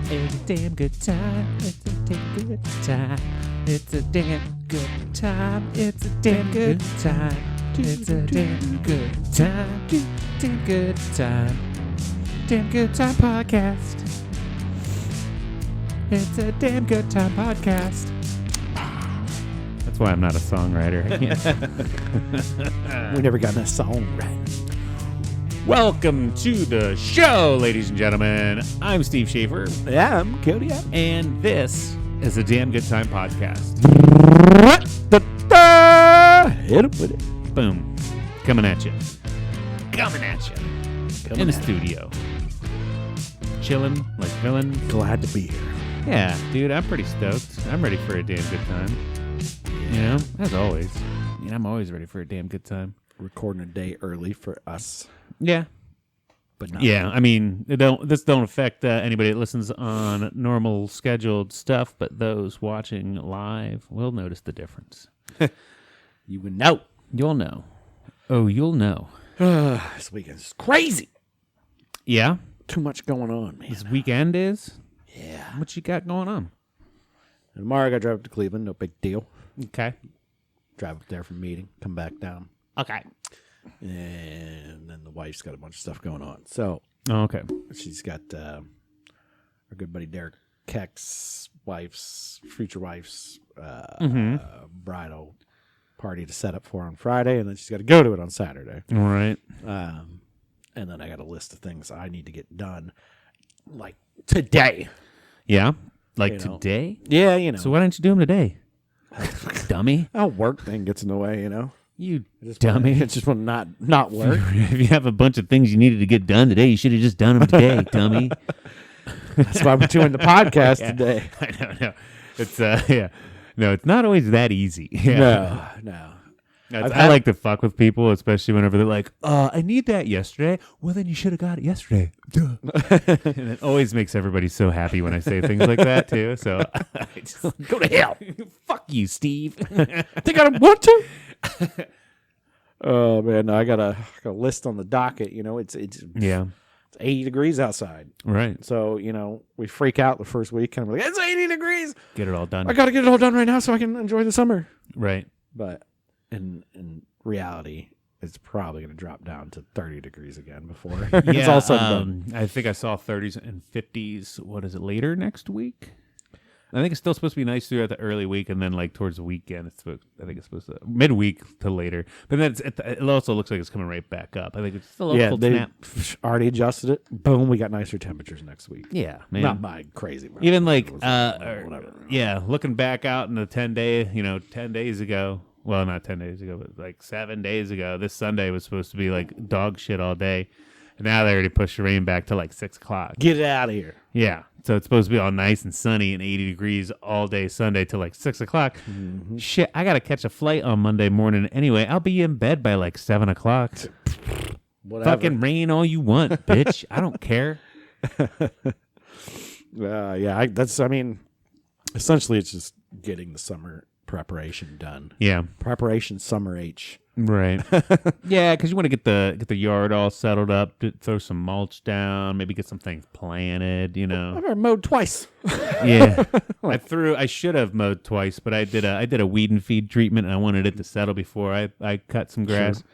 It's a damn good time. It's a damn good time. It's a damn good time. It's a damn good time. It's a damn good time. Damn good time. Damn good time podcast. It's a damn good time podcast. That's why I'm not a songwriter. We never got that song right. Welcome to the show, ladies and gentlemen. I'm Steve Schaefer. Yeah, I'm Cody. And this is a damn good time podcast. Hit him with it. Boom. Coming at you. In the studio. Chilling like villain. Glad to be here. Yeah, dude, I'm pretty stoked. I'm ready for a damn good time. You know, as always. I'm always ready for a damn good time. Recording a day early for us. Yeah. But not yeah, I mean, this don't affect anybody that listens on normal scheduled stuff, but those watching live will notice the difference. You would know. You'll know. Oh, you'll know. This weekend's crazy. Yeah? Too much going on, man. This weekend is? Yeah. What you got going on? And tomorrow I got to drive up to Cleveland. No big deal. Okay. Drive up there for a meeting. Come back down. Okay. And then the wife's got a bunch of stuff going on. So Okay. she's got our good buddy Derek Keck's future wife's bridal party to set up for on Friday, and then she's got to go to it on Saturday. All right. And then I got a list of things I need to get done, like today. Yeah? Like You know. today? Yeah, you know. So why didn't you do them today? Dummy. Our work thing gets in the way, you know. You Just dummy. It's just want to not work. If you have a bunch of things you needed to get done today, you should have just done them today, dummy. That's why we're doing the podcast Yeah. today. I don't know. It's yeah. No, it's not always that easy. Yeah. No. I like to fuck with people, especially whenever they're like, I need that yesterday. Well, then you should have got it yesterday. Duh. And it always makes everybody so happy when I say things like that, too. So I just go to hell. Fuck you, Steve. Think I don't want to? Oh man, no, I got a list on the docket. You know, it's Yeah. 80 degrees outside. Right. So you know, we freak out the first week, and I'm like, it's 80 degrees. Get it all done. I got to get it all done right now so I can enjoy the summer. Right. But in reality, it's probably going to drop down to 30 degrees again before it's all said and done. I think I saw 30s and 50s. What is it, later next week? I think it's still supposed to be nice throughout the early week, and then like towards the weekend, I think it's supposed to midweek to later. But then it also looks like it's coming right back up. I think it's still a full they snap. already adjusted it. Boom, we got nicer temperatures next week. Yeah, man. Not by crazy. Even like whatever. yeah, looking back out in the 10 days ago. Well, not 10 days ago, but like 7 days ago. This Sunday was supposed to be like dog shit all day. And now they already pushed the rain back to like 6 o'clock. Get it out of here. Yeah. So it's supposed to be all nice and sunny and 80 degrees all day Sunday till like 6 o'clock. Mm-hmm. Shit, I got to catch a flight on Monday morning anyway. I'll be in bed by like 7 o'clock. Whatever. Fucking rain all you want, bitch. I don't care. Essentially it's just getting the summer preparation done. Yeah. Preparation summer H. Right. Yeah, because you want to get the yard all settled up, throw some mulch down, maybe get some things planted, you know. I've already mowed twice. Yeah. I should have mowed twice, but I did a weed and feed treatment, and I wanted it to settle before I cut some grass. Sure.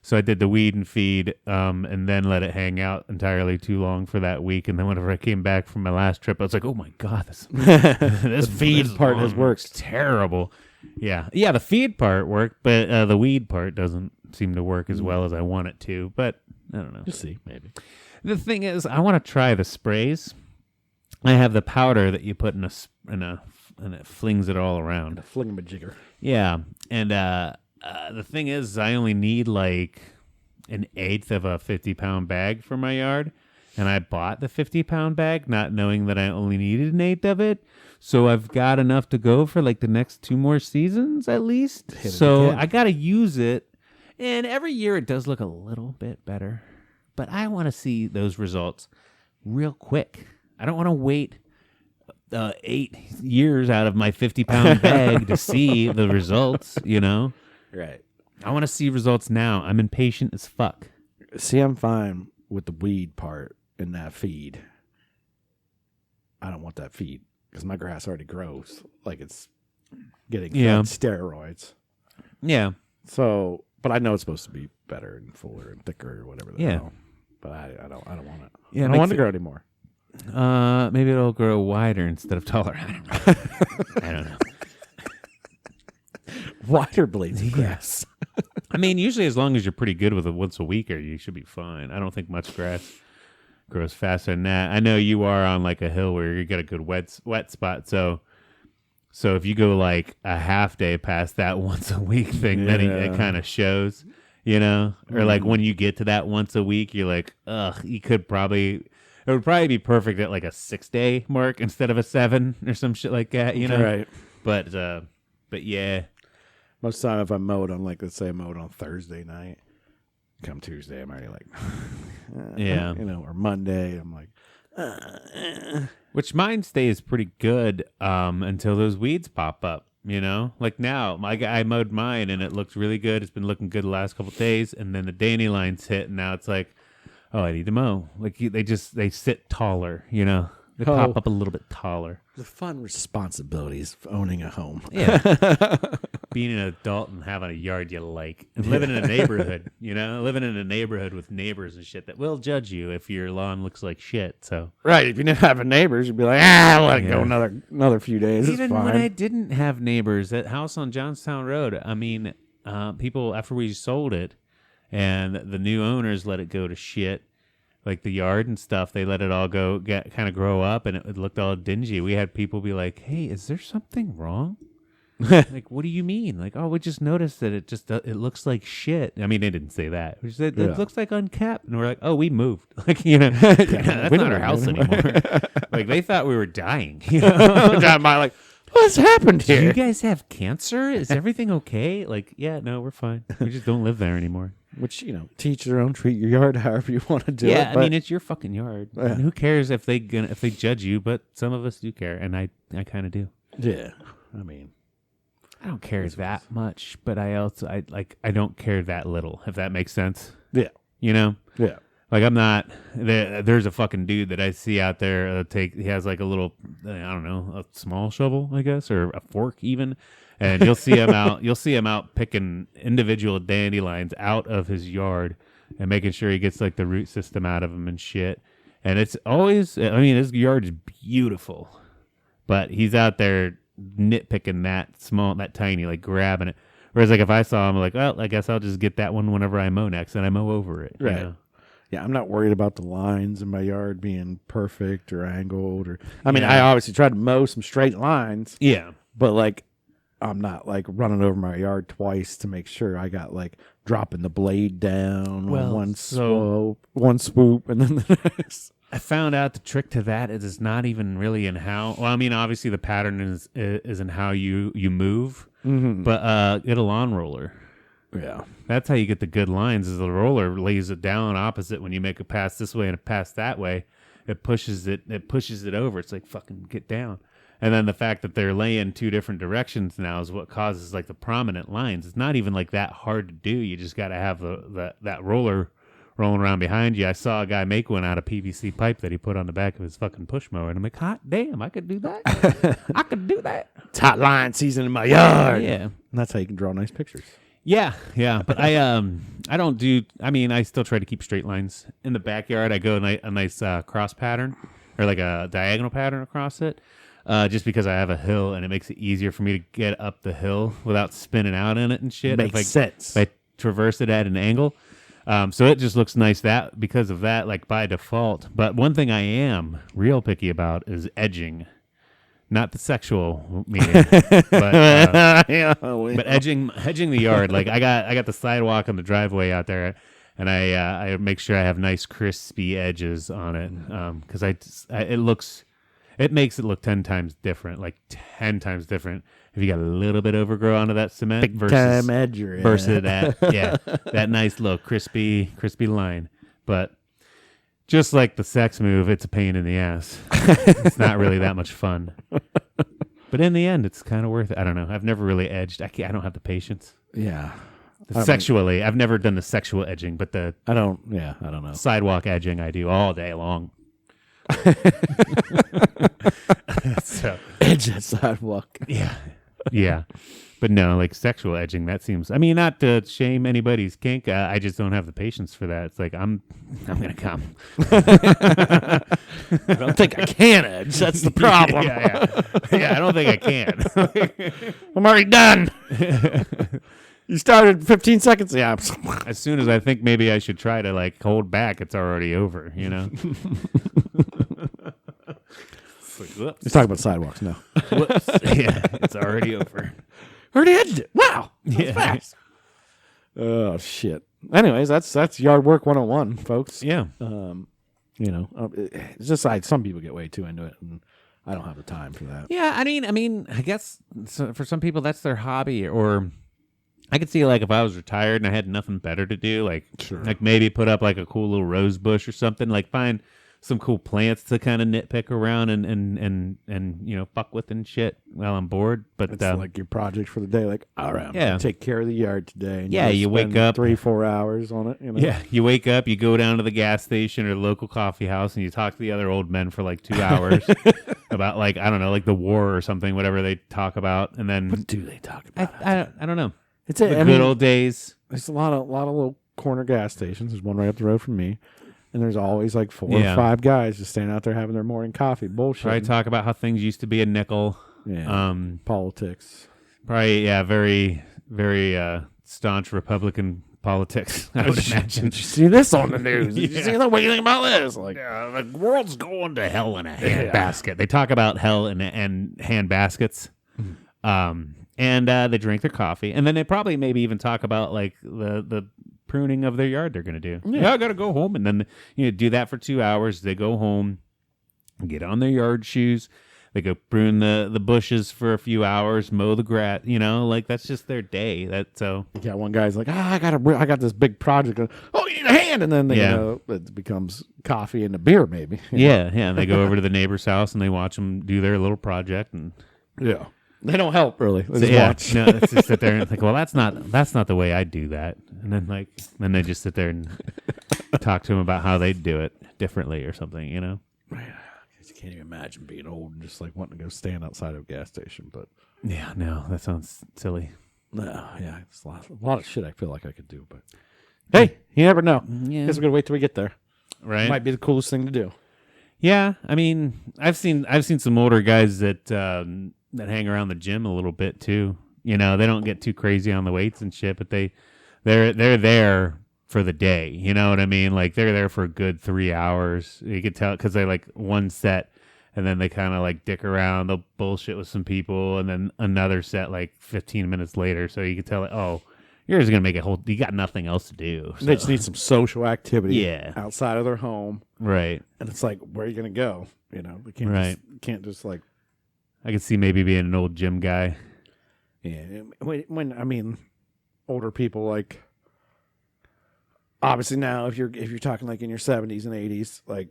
So I did the weed and feed, and then let it hang out entirely too long for that week. And then whenever I came back from my last trip, I was like, "Oh my god, this feed part has worked. It's terrible." Yeah, the feed part worked, but the weed part doesn't seem to work as well as I want it to. But I don't know. You'll see, maybe. The thing is, I want to try the sprays. I have the powder that you put in and it flings it all around. Flingamajigger. Yeah, and the thing is, I only need like an eighth of a 50-pound bag for my yard, and I bought the 50-pound bag not knowing that I only needed an eighth of it. So I've got enough to go for like the next 2 more seasons at least. So I got to use it. And every year it does look a little bit better. But I want to see those results real quick. I don't want to wait 8 years out of my 50-pound bag to see the results, you know? Right. I want to see results now. I'm impatient as fuck. See, I'm fine with the weed part in that feed. I don't want that feed because my grass already grows like it's getting Yeah. fed steroids. Yeah. So, but I know it's supposed to be better and fuller and thicker or whatever. Yeah. Hell. But I don't want it. Yeah, I it don't want makes to grow anymore. Maybe it'll grow wider instead of taller. I don't know. I don't know. Wider blades of grass. I mean, usually as long as you're pretty good with it once a week, or you should be fine. I don't think much grass grows faster than that. I know you are on like a hill where you got a good wet spot. So if you go like a half day past that once a week thing, then it kind of shows, you know. Or like when you get to that once a week, you're like, ugh, you could probably. It would probably be perfect at like a 6-day mark instead of a 7 or some shit like that, you know. Right. But yeah. Most of the time, if I mowed on, like, let's say I mowed on Thursday night, come Tuesday, I'm already like, Yeah. you know, or Monday, I'm like, Which mine stays pretty good until those weeds pop up, you know? Like now, I mowed mine and it looked really good. It's been looking good the lines couple days, and then the dandelions hit, and now it's like, oh, I need to mow. Like they sit taller, you know? They pop up a little bit taller. the fun responsibilities of owning a home. Yeah. Being an adult and having a yard you like, and living in a neighborhood, you know, living in a neighborhood with neighbors and shit that will judge you if your lawn looks like shit. So Right. If you didn't have neighbors, you'd be like, I'll let it go Yeah. another few days. even it's fine. when I didn't have neighbors, that house on Johnstown Road, I mean, people after we sold it, and the new owners let it go to shit. Like the yard and stuff, they let it all go, kind of grow up, and it looked all dingy. We had people be like, "Hey, is there something wrong?" Like, what do you mean? Like, oh, we just noticed that it looks like shit. I mean, they didn't say that. We said it looks like unkept, and we're like, oh, we moved. Like, you know, that's we not don't our house know. anymore. Like they thought we were dying. You know? I'm like, what's happened Do you here? guys have cancer? Is everything okay? Like, yeah, no, we're fine. We just don't live there anymore. Which, you know, teach their own, treat your yard however you want to do it. Yeah, I but- mean, it's your fucking yard. Yeah. And who cares if they judge you? But some of us do care, and I kind of do. yeah. I mean, I don't care that much, but I don't care that little. If that makes sense, yeah. you know. Yeah. Like I'm not. There's a fucking dude that I see out there. He has like a little, I don't know, a small shovel, I guess, or a fork even. And you'll see him out. You'll see him out picking individual dandelions out of his yard and making sure he gets like the root system out of them and shit. And it's always. I mean, his yard is beautiful, but he's out there nitpicking that tiny, like grabbing it. Whereas like if I saw him, like, well, I guess I'll just get that one whenever I mow next, and I mow over it. you Right. know? Yeah, I'm not worried about the lines in my yard being perfect or angled or I mean, Yeah. I obviously tried to mow some straight lines, Yeah. but like I'm not like running over my yard twice to make sure I got like dropping the blade down Well, on so- one swoop and then the next. I found out the trick to that is it's not even really in how. Well, I mean, obviously the pattern is in how you move, but get a lawn roller. Yeah. That's how you get the good lines. Is the roller lays it down opposite when you make a pass this way and a pass that way. It pushes it over. It's like fucking get down. And then the fact that they're laying two different directions now is what causes like the prominent lines. It's not even like that hard to do. You just got to have that roller rolling around behind you. I saw a guy make one out of PVC pipe that he put on the back of his fucking push mower, and I'm like, hot damn, I could do that. I could do that. It's hot line season in my yard. Yeah. And that's how you can draw nice pictures. Yeah, but I don't do. I mean, I still try to keep straight lines in the backyard. I go a nice cross pattern or like a diagonal pattern across it, just because I have a hill and it makes it easier for me to get up the hill without spinning out in it and shit. Makes sense. If I traverse it at an angle, so it just looks nice because of that, like by default. But one thing I am real picky about is edging. Not the sexual meaning, but edging the yard. Like I got the sidewalk on the driveway out there, and I make sure I have nice crispy edges on it because it makes it look 10 times different, like 10 times different if you got a little bit overgrow onto that cement Big time edger. versus that nice little crispy line. But just like the sex move, it's a pain in the ass. It's not really that much fun. But in the end, it's kind of worth it. I don't know. I've never really edged. I don't have the patience. Yeah. Sexually, I've never done the sexual edging, but the I don't know. sidewalk edging I do all day long. So Edge that sidewalk. yeah. But no, like sexual edging, that seems. I mean, not to shame anybody's kink. I just don't have the patience for that. It's like I'm gonna come. I don't think I can edge. That's the problem. Yeah. I don't think I can. I'm already done. You started 15 seconds. Yeah. As soon as I think maybe I should try to like hold back, it's already over. You know. Let's talk about sidewalks now. Whoops. Yeah, it's already over. Already edged it. Wow. Yeah. Fast. Oh shit. Anyways, that's yard work 101, folks. Yeah. It's just like some people get way too into it, and I don't have the time for that. Yeah, I mean, I guess for some people that's their hobby, or I could see like if I was retired and I had nothing better to do, like like maybe put up like a cool little rose bush or something, like find some cool plants to kind of nitpick around and fuck with and shit while I'm bored. But It's like your project for the day. Like, all right, I'm Yeah. gonna take care of the yard today. And Yeah, you wake up 3-4 hours on it. You know? yeah, you wake up, you go down to the gas station or the local coffee house, and you talk to the other old men for like 2 hours about like I don't know, like the war or something, whatever they talk about, and then What do they talk about? I don't know. It's The good old days. There's a lot of little corner gas stations. There's one right up the road from me, and there's always like 4 Yeah. or 5 guys just standing out there having their morning coffee. Bullshit. Probably talk about how things used to be a nickel. Yeah. Politics. Probably, yeah, very, very staunch Republican politics, I would imagine. Did you see this on the news? Did you Yeah. see that? What do you think about this? Like, The world's going to hell in a handbasket. They talk about hell and hand baskets. And they drink their coffee. And then they probably maybe even talk about like the pruning of their yard they're going to do. Yeah, I got to go home. And then, do that for 2 hours. They go home, get on their yard shoes. They go prune the bushes for a few hours, mow the grass, like that's just their day. yeah, one guy's like, I got this big project. Oh, you need a hand. And then, it becomes coffee and a beer, maybe. Yeah. And they go over to the neighbor's house and they watch them do their little project. And Yeah. They don't help really. They just yeah, watch. no, it's just sit there and think, well, that's not the way I do that. And then they just sit there and talk to him about how they do it differently or something, You can't even imagine being old and just like wanting to go stand outside of a gas station. But Yeah, no, that sounds silly. no, yeah, it's a lot of shit I feel like I could do. But hey, you never know. Yeah. Guess we're gonna wait till we get there. Right? Might be the coolest thing to do. Yeah, I mean, I've seen some older guys that hang around the gym a little bit too. They don't get too crazy on the weights and shit, but they're there for the day. You know what I mean? Like they're there for a good 3 hours. You could tell because they like one set, and then they kind of like dick around. They'll bullshit with some people, and then another set like 15 minutes later. So you could tell, oh, you're just gonna make you got nothing else to do. So. They just need some social activity. Yeah. Outside of their home, Right. and it's like, where are you gonna go? They can't. Right. Can't just like. I could see maybe being an old gym guy. Yeah. When I mean, older people like. Obviously now, if you're talking like in your 70s and 80s, like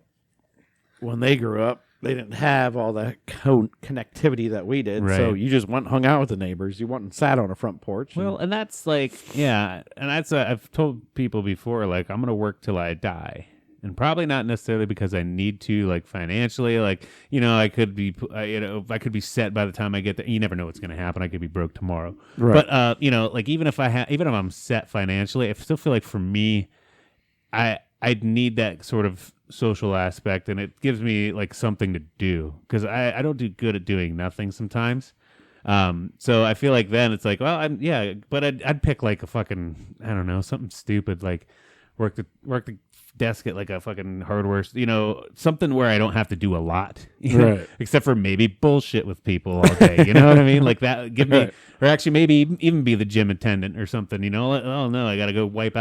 when they grew up, they didn't have all that connectivity that we did. Right. So you just went and hung out with the neighbors. You went and sat on a front porch. Well, and that's like, yeah, and that's I've told people before, like I'm gonna work till I die, and probably not necessarily because I need to, like financially, like I could be, I could be set by the time I get there. You never know what's gonna happen. I could be broke tomorrow. Right. But like even if I'm set financially, I still feel like for me, I'd need that sort of social aspect, and it gives me like something to do because I don't do good at doing nothing sometimes. So I feel like then it's like, well, but I'd pick like a fucking, I don't know, something stupid like work the desk at like a fucking hardware, something where I don't have to do a lot, Right. except for maybe bullshit with people all day. You know what I mean? Like that, give me, Right. or actually maybe even be the gym attendant or something. Oh no, I got to go wipe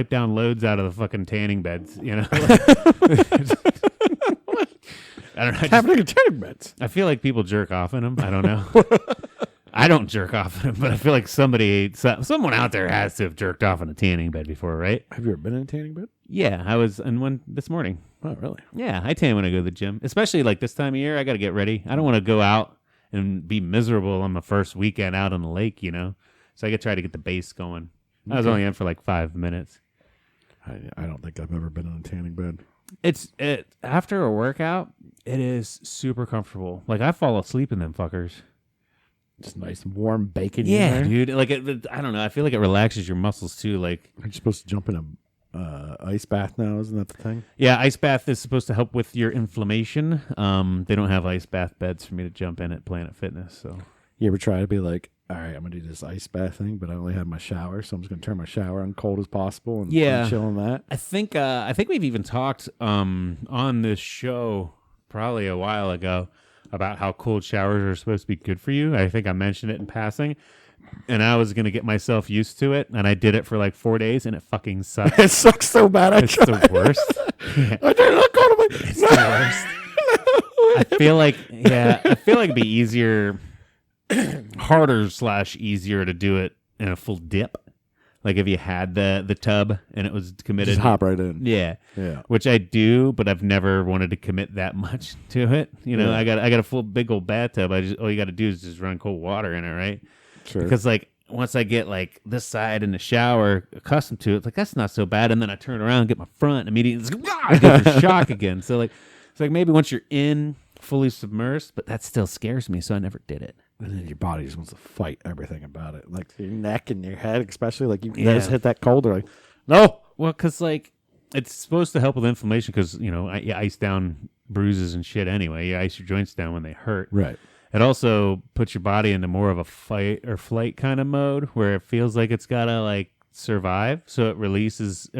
down loads out of the fucking tanning beds. I don't know. having a tanning beds. I feel like people jerk off in them. I don't know. I don't jerk off in them, but I feel like someone out there has to have jerked off in a tanning bed before, right? Have you ever been in a tanning bed? Yeah, I was in one this morning. Oh, really? Yeah, I tan when I go to the gym, especially like this time of year. I got to get ready. I don't want to go out and be miserable on my first weekend out on the lake, So I could try to get the base going. I was only in for like 5 minutes. I don't think I've ever been in a tanning bed. It's after a workout, It is super comfortable. Like I fall asleep in them fuckers. Just nice warm bacon. Yeah, in there. dude. Like I don't know. I feel like it relaxes your muscles too. Like Aren't you supposed to jump in a ice bath now? Isn't that the thing? yeah, ice bath is supposed to help with your inflammation. They don't have ice bath beds for me to jump in at Planet Fitness. So You ever try to be like, all right, I'm gonna do this ice bath thing, but I only have my shower, so I'm just gonna turn my shower on cold as possible and Yeah. chill in that. I think we've even talked on this show probably a while ago about how cold showers are supposed to be good for you. I think I mentioned it in passing, and I was gonna get myself used to it, and I did it for like 4 days, and it fucking sucks. It sucks so bad. It's the worst. I did not go to my. It's the worst. I feel like it'd be easier, harder / easier to do it in a full dip. Like if you had the tub and it was committed. Just hop right in. Yeah. Yeah. Which I do, but I've never wanted to commit that much to it. You know, Yeah. I got a full big old bathtub. All you got to do is just run cold water in it, right? Sure. Because like once I get like this side in the shower accustomed to it, like that's not so bad. And then I turn around and get my front immediately, I get a shock again. So like it's like maybe once you're in fully submersed, but that still scares me, so I never did it. And then your body just wants to fight everything about it, like your neck and your head, especially. Like you Yeah. guys hit that cold, they're like, no. Well, because like it's supposed to help with inflammation, because you know you ice down bruises and shit anyway. You ice your joints down when they hurt. Right. It also puts your body into more of a fight or flight kind of mode where it feels like it's gotta like survive. So it releases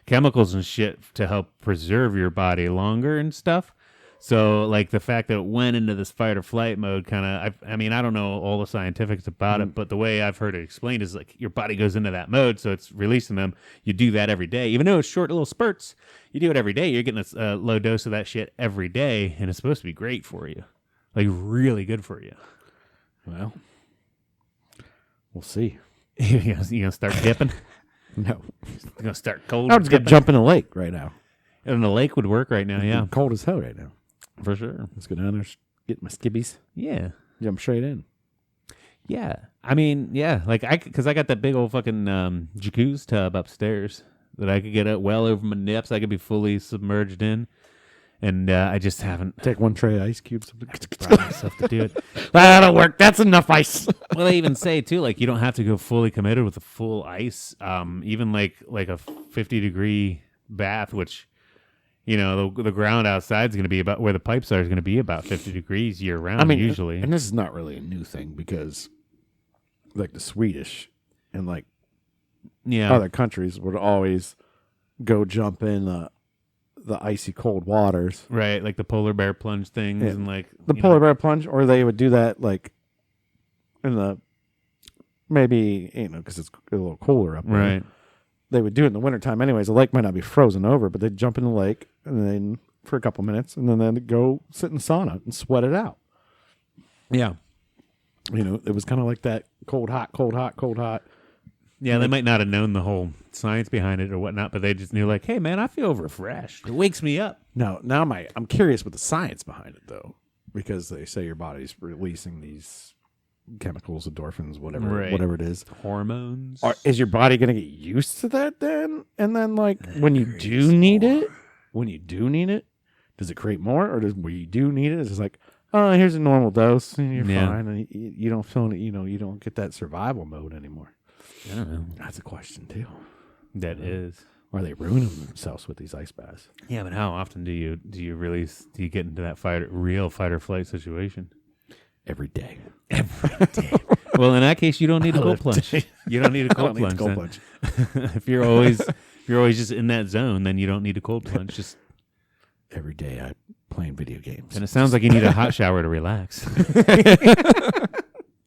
chemicals and shit to help preserve your body longer and stuff. So like the fact that it went into this fight or flight mode kind of, I mean, I don't know all the scientifics about it, but the way I've heard it explained is like your body goes into that mode. So it's releasing them. You do that every day, even though it's short little spurts, you do it every day. You're getting a low dose of that shit every day. And it's supposed to be great for you. Like really good for you. Well, we'll see. You gonna start dipping? No. You're gonna start cold. I'm just gonna dipping? jump in a lake right now. And the lake would work right now. Yeah, Cold as hell right now. for sure. Let's go down there, get my skibbies, Yeah. jump straight in. Yeah. I mean, yeah. Like because I got that big old fucking jacuzzi tub upstairs that I could get it well over my nips. I could be fully submerged in. And I just haven't Take one tray of ice cubes. brought myself to do it. That'll work. That's enough ice. Well, they even say too, like you don't have to go fully committed with a full ice. Even like a 50-degree bath, which you know the ground outside is going to be about where the pipes are is going to be about 50 degrees year round. I mean, usually, and this is not really a new thing because, like the Swedish and like yeah, other countries would always go jump in the icy cold waters. right, like the polar bear plunge things Yeah. and like The you polar know, bear plunge, or they would do that like in the maybe because it's a little cooler up there. right. They would do it in the wintertime anyways. The lake might not be frozen over, but they'd jump in the lake and then for a couple minutes and then they'd go sit in the sauna and sweat it out. Yeah, You know, it was kind of like that cold, hot, cold, hot, cold, hot. yeah. They might not have known the whole science behind it or whatnot, but they just knew like, hey man, I feel refreshed. It wakes me up. Now I'm curious with the science behind it though, because they say your body's releasing these chemicals, endorphins, whatever, Right. whatever it is. Hormones. Is your body going to get used to that then? And then like when you do need it, does it create more, or does when you do need it, it's just like, oh, here's a normal dose, and you're Yeah. fine, and you don't feel it. You know, you don't get that survival mode anymore. I don't know. That's a question too. That is. Or are they ruining themselves with these ice baths? Yeah, but how often do you get into that real fight or flight situation? Every day. Every day. Well, in that case, you don't need a cold plunge. You don't need a cold plunge. Cold then. plunge. if you're always just in that zone, then you don't need a cold plunge. Just Every day I'm playing video games. and it sounds like you need a hot shower to relax.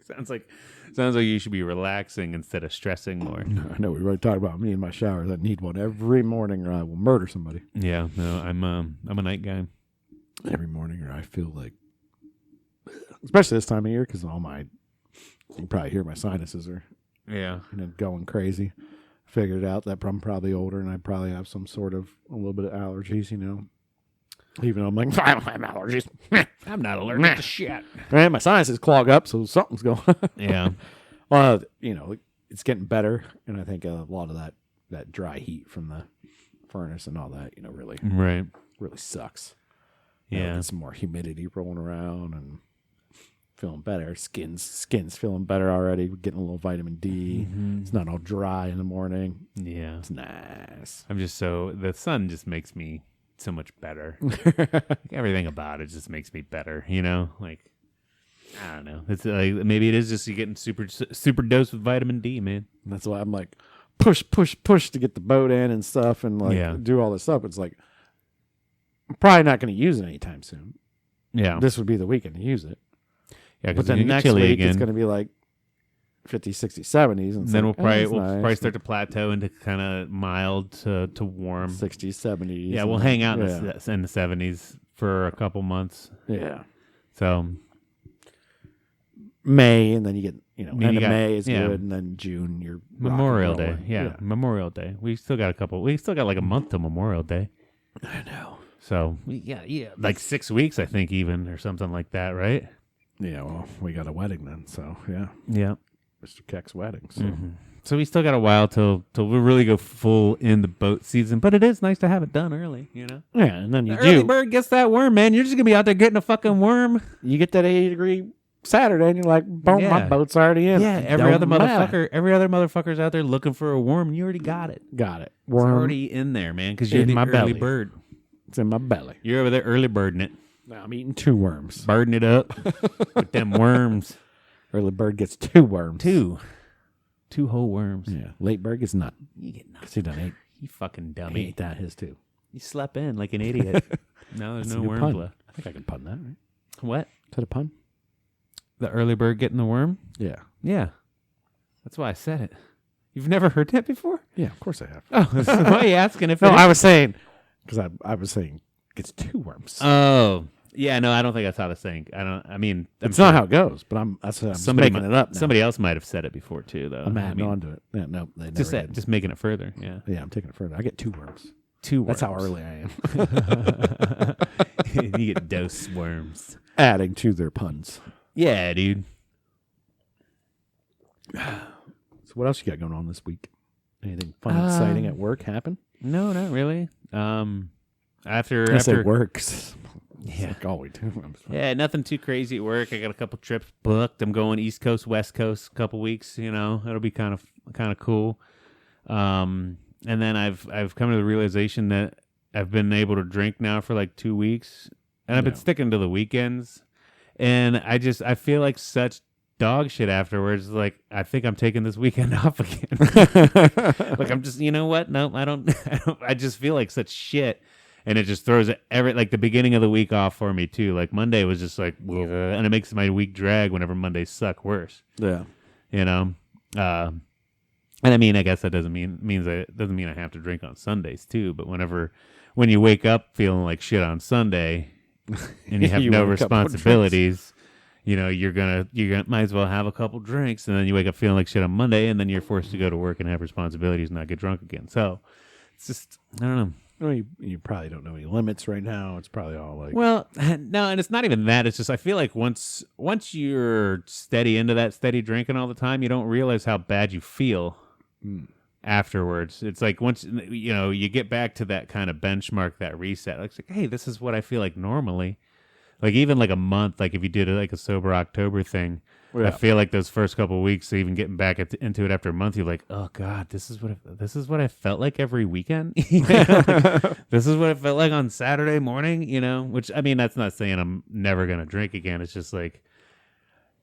sounds like you should be relaxing instead of stressing more. I know we already talked about me and my showers. I need one every morning or I will murder somebody. Yeah, no, I'm a night guy. Every morning or I feel like, especially this time of year, because you can probably hear my sinuses are Yeah, going crazy. Figured out that I'm probably older and I probably have some sort of a little bit of allergies, you know. Even though I'm like, I don't have allergies. I'm not allergic to shit. Man, my sinuses clog up, so something's going on. Yeah, You know, it's getting better. And I think a lot of that dry heat from the furnace and all that, you know, really right. really sucks. Yeah. Get some more humidity rolling around and feeling better. Skin's feeling better already. We're getting a little vitamin D. It's not all dry in the morning. Yeah. It's nice. The sun just makes me so much better. Like, everything about it just makes me better, you know? Like, I don't know. It's like, maybe it is just you getting super dose with vitamin D, man. And that's why I'm like, push to get the boat in and stuff and like do all this stuff. It's like, I'm probably not going to use it anytime soon. Yeah. This would be the weekend to use it. Yeah, But then next week it's going to be like 50s, 60s, 70s. And then like, we'll nice. probably start to plateau into kind of mild to warm. 60s, 70s. Yeah, we'll hang out in the 70s for a couple months. Yeah. So May, and then you get, end of May is yeah. good, and then June you're Memorial rock and Day. rolling. Yeah, Memorial Day. We still got like a month till Memorial Day. I know. So yeah, like 6 weeks, I think, even, or something like that, right? Yeah, well, we got a wedding then, so yeah. Yeah. Mr. Keck's wedding. So So we still got a while till we really go full in the boat season, but it is nice to have it done early, you know? yeah, and then The early bird gets that worm, man. You're just going to be out there getting a fucking worm. you get that 80-degree Saturday, and you're like, boom, my boat's already in. Yeah, every other motherfucker's out there looking for a worm, and you already got it. Got it. It's Worm. already in there, man, because you're In the my early belly. bird. It's in my belly. You're over there early birding it. Now I'm eating 2 worms. Birding it up with them worms. Early bird gets 2 worms. 2 whole worms. Yeah. Late bird gets none. You get nothing. 'Cause he done ate. You fucking He dummy. ate that his too. You slept in like an idiot. Now there's That's no a good worms pun. left. I think I can pun that, right? What? Is that a pun? The early bird getting the worm? Yeah. Yeah. That's why I said it. You've never heard that before? Yeah, of course I have. Oh, why are you asking if No, it I was saying, because I was saying gets 2 worms. Oh. Yeah, no, I don't think that's how the saying. I'm It's not how it goes, but I'm somebody making it up now. Somebody else might have said it before too, though. I'm adding on to it. Yeah, no, they never did. just making it further. Yeah. Yeah, I'm taking it further. I get 2 worms. 2 worms. That's how early I am. You get dose worms. Adding to their puns. Yeah, dude. So what else you got going on this week? Anything fun, exciting at work happen? No, not really. After It works. Yeah. Like all we do. Yeah, nothing too crazy at work. I got a couple trips booked. I'm going East Coast, West Coast, a couple weeks. You know, it'll be kind of cool. And then I've come to the realization that I've been able to drink now for like 2 weeks, and I've been sticking to the weekends. And I feel like such dog shit afterwards. Like, I think I'm taking this weekend off again. Like, I'm just, you know what? No, I don't. I just feel like such shit. And it just throws the beginning of the week off for me too. Like Monday was just like, and it makes my week drag whenever Mondays suck worse. Yeah. You know, and I mean, I guess that doesn't mean I have to drink on Sundays too. But when you wake up feeling like shit on Sunday, and you have You no want a couple of responsibilities, you know, you're gonna might as well have a couple drinks, and then you wake up feeling like shit on Monday, and then you're forced to go to work and have responsibilities and not get drunk again. So it's just, I don't know. Well, you probably don't know any limits right now. It's probably all like... Well, no, and it's not even that. It's just I feel like once you're steady into that steady drinking all the time, you don't realize how bad you feel afterwards. It's like once you get back to that kind of benchmark, that reset. It's like, hey, this is what I feel like normally. Like even like a month, like if you did like a sober October thing, I feel like those first couple of weeks, even getting back into it after a month, you're like, oh God, this is what I felt like every weekend. This is what it felt like on Saturday morning, which, I mean, that's not saying I'm never going to drink again. It's just like,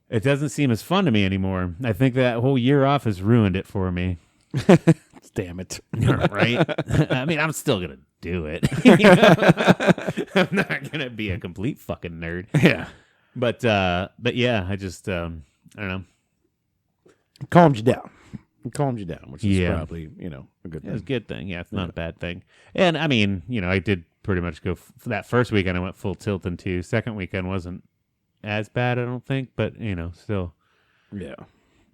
it doesn't seem as fun to me anymore. I think that whole year off has ruined it for me. Damn it. Right? I mean, I'm still going to do it. I'm not going to be a complete fucking nerd. Yeah. But yeah, I just, I don't know. Calmed you down. It calmed you down, which is probably, a good thing. It's a good thing. Yeah, it's not a bad thing. And I mean, I did pretty much go for that first weekend. I went full tilt into. Second weekend wasn't as bad, I don't think, but still. Yeah.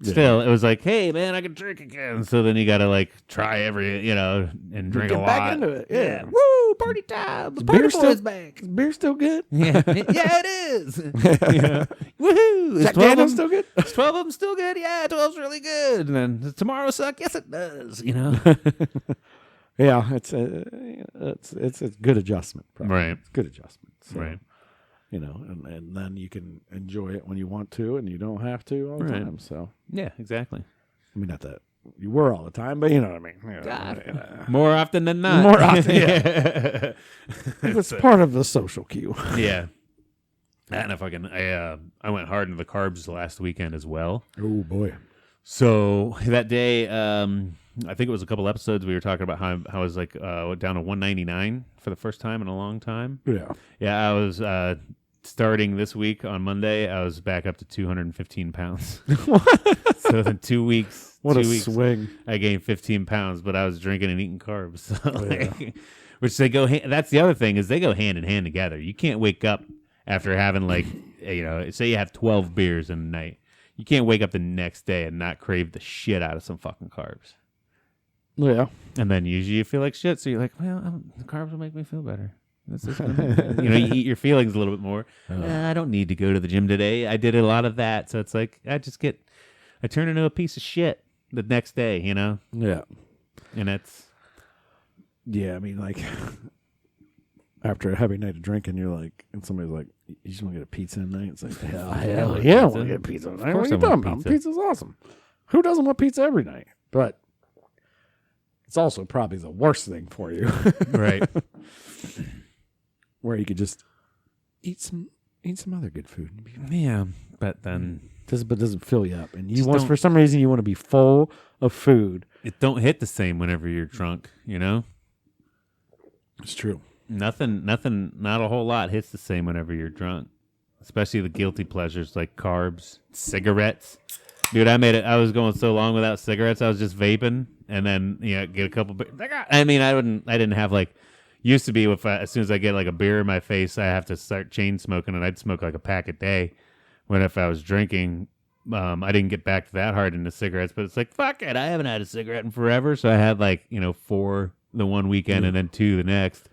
Still, it was like, hey, man, I can drink again. So then you got to like try every, and drink a lot. Back into it. Yeah. Woo, party time. The party boy's back. Is beer still good? Yeah, it is. Yeah. Woohoo. Jack Daniel's still good? Is 12 of them still good? Yeah, 12's really good. And then does tomorrow suck? Yes, it does. Yeah, it's a good adjustment. Probably. Right. It's a good adjustment. So, Right. and then you can enjoy it when you want to, and you don't have to all the Right. time. So, Yeah, exactly. I mean, not that you were all the time, but you know what I mean. More often than not. More often, yeah. It's part of the social cue. Yeah. And if I went hard into the carbs last weekend as well. Oh boy. So that day, I think it was a couple episodes we were talking about how I was like down to 199 for the first time in a long time. Yeah. Yeah, I was starting this week on Monday. I was back up to 215 pounds. So in 2 weeks, What a 2 weeks, swing. I gained 15 pounds, but I was drinking and eating carbs. So Yeah. which they go. That's the other thing is they go hand in hand together. You can't wake up after having say you have 12 beers in a night. You can't wake up the next day and not crave the shit out of some fucking carbs. Yeah. And then usually you feel like shit, so you're like, well, the carbs will make me feel better. That's just you eat your feelings a little bit more. I don't need to go to the gym today. I did a lot of that, so it's like I turn into a piece of shit the next day, Yeah. and it's Yeah. I mean, like, after a heavy night of drinking, you're like, and somebody's like, "You just want to get a pizza tonight?" It's like, hell yeah, I want to get pizza tonight. Of What course are you I talking want about? pizza. Pizza's awesome. Who doesn't want pizza every night? But it's also probably the worst thing for you, right. where you could just eat some other good food. Yeah, but then But doesn't fill you up, and you Just want don't- for some reason you want to be full of food. it don't hit the same whenever you're drunk. It's true. Nothing, not a whole lot hits the same whenever you're drunk. Especially the guilty pleasures like carbs, cigarettes. Dude, I was going so long without cigarettes. I was just vaping, and then get a couple. I mean, I didn't have like used to be with as soon as I get like a beer in my face, I have to start chain smoking, and I'd smoke like a pack a day. When if I was drinking, I didn't get back to that hard into cigarettes. But it's like fuck it, I haven't had a cigarette in forever, so I had like 4 the one weekend and then 2 the next.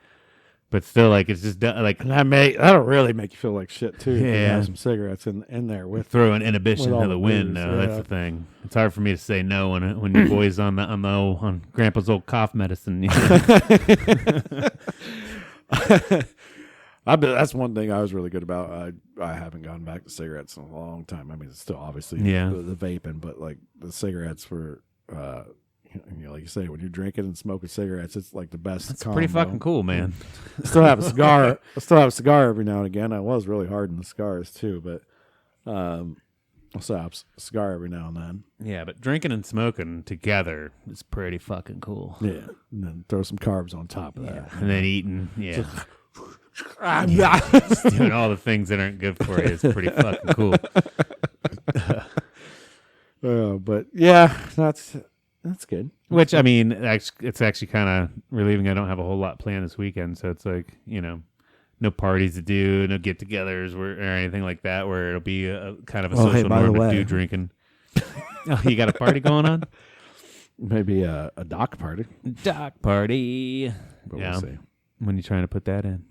But still, like it's just like And that'll really make you feel like shit too. If you Yeah. have some cigarettes in there with. throwing inhibition With all to the the wind. booze, No, that's yeah. the thing. It's hard for me to say no when your boy's on Grandpa's old cough medicine. That's one thing I was really good about. I haven't gone back to cigarettes in a long time. I mean, it's still obviously Yeah. the vaping, but like the cigarettes were, like you say, when you're drinking and smoking cigarettes, it's like the best. It's pretty fucking cool, man. I still have a cigar. I still have a cigar every now and again. I was really hard in the cigars too, but I'll still have a cigar every now and then. Yeah, but drinking and smoking together is pretty fucking cool. Yeah, and then throw some carbs on top of that. And then eating, just doing all the things that aren't good for you is pretty fucking cool. But yeah, that's good. Which, I mean, it's actually kind of relieving. I don't have a whole lot planned this weekend, so it's like, no parties to do, no get-togethers or anything like that, where it'll be a kind of a Oh, hey, social by the norm to way. do drinking. Oh, you got a party going on? Maybe a dock party. Dock party. But Yeah. we'll see. When you trying to put that in?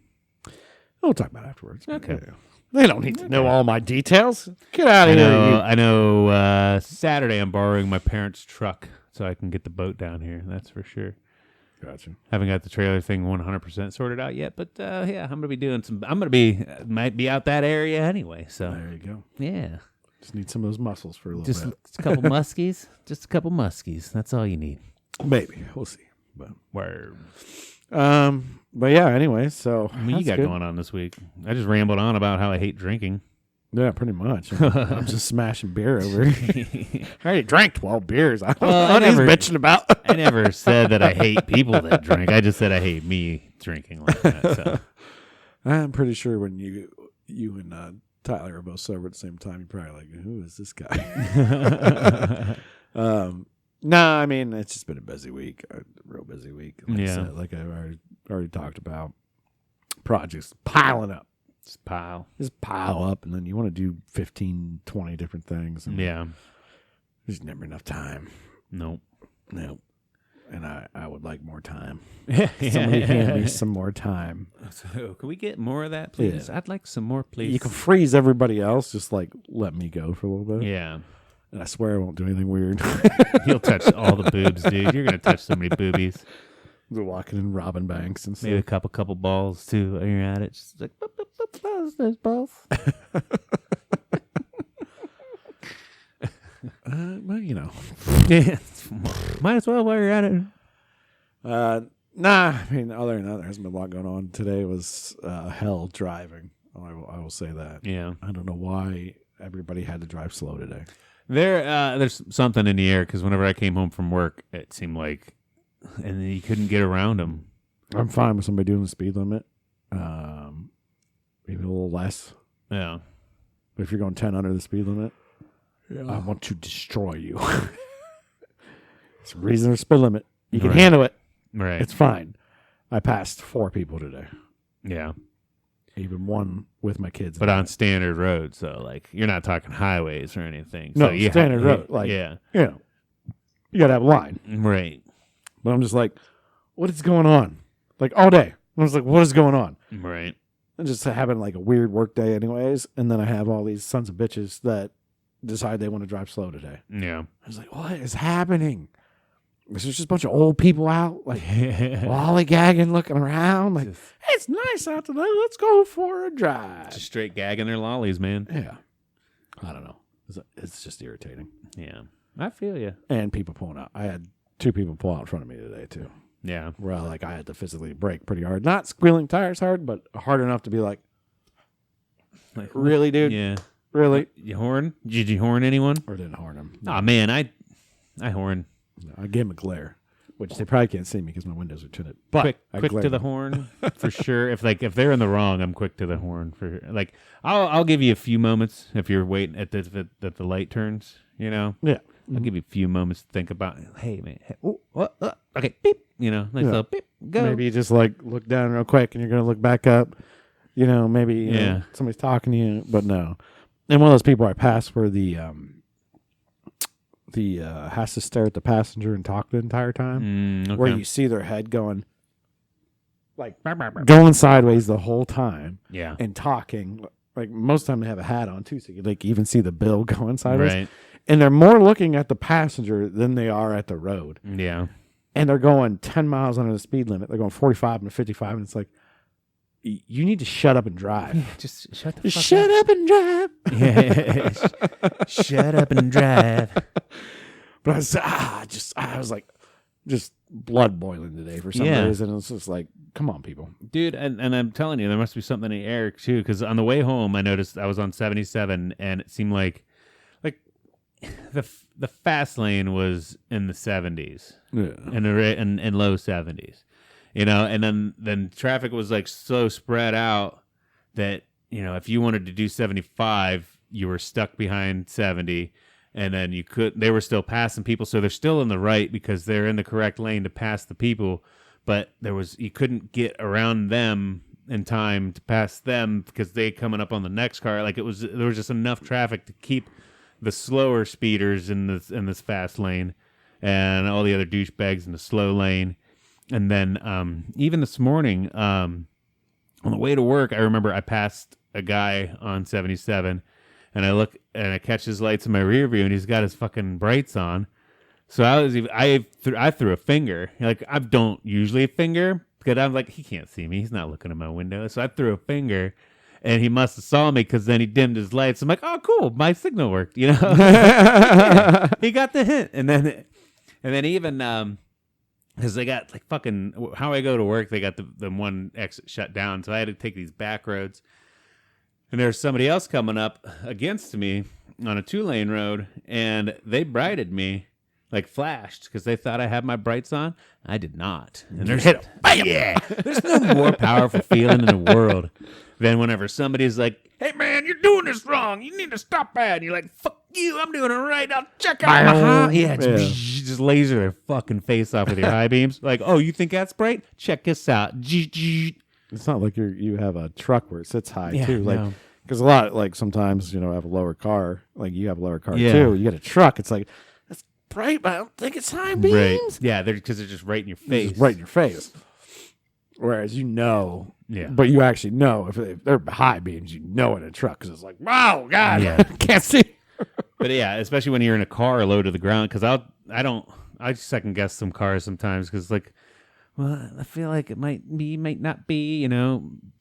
We'll talk about it afterwards. Okay. Yeah. They don't need to know all my details. Get out I of here. know. I know. Saturday, I'm borrowing my parents' truck so I can get the boat down here. That's for sure. Gotcha. Haven't got the trailer thing 100% sorted out yet, but yeah, I'm gonna be doing some. Might be out that area anyway. So There you go. yeah, Just need some of those muscles for a little just bit. a couple muskies. Just a couple muskies. That's all you need. Maybe. We'll see. But Word. but yeah, anyway, so What you that's got good. going on this week? I just rambled on about how I hate drinking. Yeah, pretty much. I'm just smashing beer over. I already drank 12 beers. I don't know Well, I what he's never- bitching about. I never said that I hate people that drink. I just said I hate me drinking like that. So. I'm pretty sure when you and Tyler are both sober at the same time, you're probably like, who is this guy? No, I mean, it's just been a busy week, a real busy week. Like I Yeah. said, like I already talked about, projects piling up. Just pile. Just pile up, and then you want to do 15, 20 different things. And Yeah. there's never enough time. Nope. No. And I would like more time. Yeah. Somebody hand me some more time. So, can we get more of that, please? Yeah. I'd like some more, please. You can freeze everybody else. Just like let me go for a little bit. Yeah. And I swear I won't do anything weird. You'll touch all the boobs, dude. You're going to touch so many boobies. They're walking and robbing banks and stuff. Maybe a couple balls too while you're at it. Just like boop, boop, boop, balls, those balls. Well, you know. Yeah, might as well while you're at it. Nah, I mean, other than that, there hasn't been a lot going on. Today was hell driving. I will say that. Yeah, I don't know why everybody had to drive slow today. there's something in the air because whenever I came home from work, it seemed like, and you couldn't get around them. I'm fine with somebody doing the speed limit. Maybe a little less. Yeah, But if you're going 10 under the speed limit, I want to destroy you. It's a reasonable speed limit. You can Right. handle it. right. It's fine. I passed 4 people today. Yeah, Even one with my kids. but on standard roads, so like you're not talking highways or anything. No, so you standard road. Like, yeah, you know, you got to have a line. right, But I'm just like, what is going on? Like all day. I was like, what is going on? right. And just having like a weird work day anyways. And then I have all these sons of bitches that decide they want to drive slow today. Yeah. I was like, what is happening? There's just a bunch of old people out, like lollygagging, looking around. Like, Just- hey, it's nice out today. Let's go for a drive. Just straight gagging their lollies, man. Yeah. I don't know. It's just irritating. Yeah, I feel you. And people pulling out. I had 2 people pull out in front of me today, too. Yeah, Where I had to physically brake pretty hard. Not squealing tires hard, but hard enough to be like, like really, dude? Yeah, Really? you horn? Did you horn anyone? Or didn't horn him. Oh man, I horn. I gave him a glare, which they probably can't see me because my windows are tinted. But quick I to glared the them. horn for sure. If they're in the wrong, I'm quick to the horn for like. I'll give you a few moments if you're waiting at the light turns. You know, Yeah. I'll give you a few moments to think about. Hey man, hey, oh, okay, beep. You know, nice Yeah. little beep. Go. Maybe you just like look down real quick and you're going to look back up. You know, maybe you know, Yeah. somebody's talking to you, but no. And one of those people I passed where the has to stare at the passenger and talk the entire time, Okay. where you see their head going going sideways the whole time yeah. and talking. Like most of the time they have a hat on too, so you like even see the bill going sideways. Right. And they're more looking at the passenger than they are at the road. Yeah. And they're going 10 miles under the speed limit. They're going 45 and 55, and it's like, you need to shut up and drive. Just shut the Just fuck shut up. up and drive. Yeah. Shut up and drive. But I was like, just blood boiling today for some Yeah. reason. It's just like, come on, people. Dude, and I'm telling you, there must be something in the air too. Because on the way home, I noticed I was on 77, and it seemed like the fast lane was in the 70s, Yeah. and low 70s, you know. And then traffic was like so spread out that if you wanted to do 75, you were stuck behind 70. And then they were still passing people. So they're still in the right because they're in the correct lane to pass the people. But you couldn't get around them in time to pass them because they coming up on the next car. Like there was just enough traffic to keep the slower speeders in this fast lane and all the other douchebags in the slow lane. And then even this morning, on the way to work, I remember I passed a guy on 77. And I look and I catch his lights in my rear view, and he's got his fucking brights on. So I threw a finger. Like I don't usually finger because I'm like he can't see me. He's not looking at my window. So I threw a finger, and he must have saw me because then he dimmed his lights. I'm like, oh cool, my signal worked. Yeah, he got the hint. And then even because they got like fucking how I go to work, they got the one exit shut down, so I had to take these back roads. And there's somebody else coming up against me on a 2-lane road, and they brighted me, like flashed, because they thought I had my brights on. I did not. And there's yeah, there's no more powerful feeling in the world than whenever somebody's like, "Hey man, you're doing this wrong. You need to stop that." And you're like, "Fuck you, I'm doing it right. I'll check out my high." Yeah, just laser their fucking face off with your high beams. Like, oh, you think that's bright? Check this out. It's not like you have a truck where it sits high Yeah, too. Like, no. because a lot, like sometimes, I have a lower car. Like you have a lower car Yeah. too. You get a truck. It's like, that's bright, but I don't think it's high beams. Right. Yeah, because they're just right in your face. It's right in your face. Whereas Yeah. but you actually know if they're high beams, in a truck because it's like, wow, God, Yeah. can't see. But yeah, especially when you're in a car low to the ground, because I second guess some cars sometimes because like well, I feel like it might be, might not be,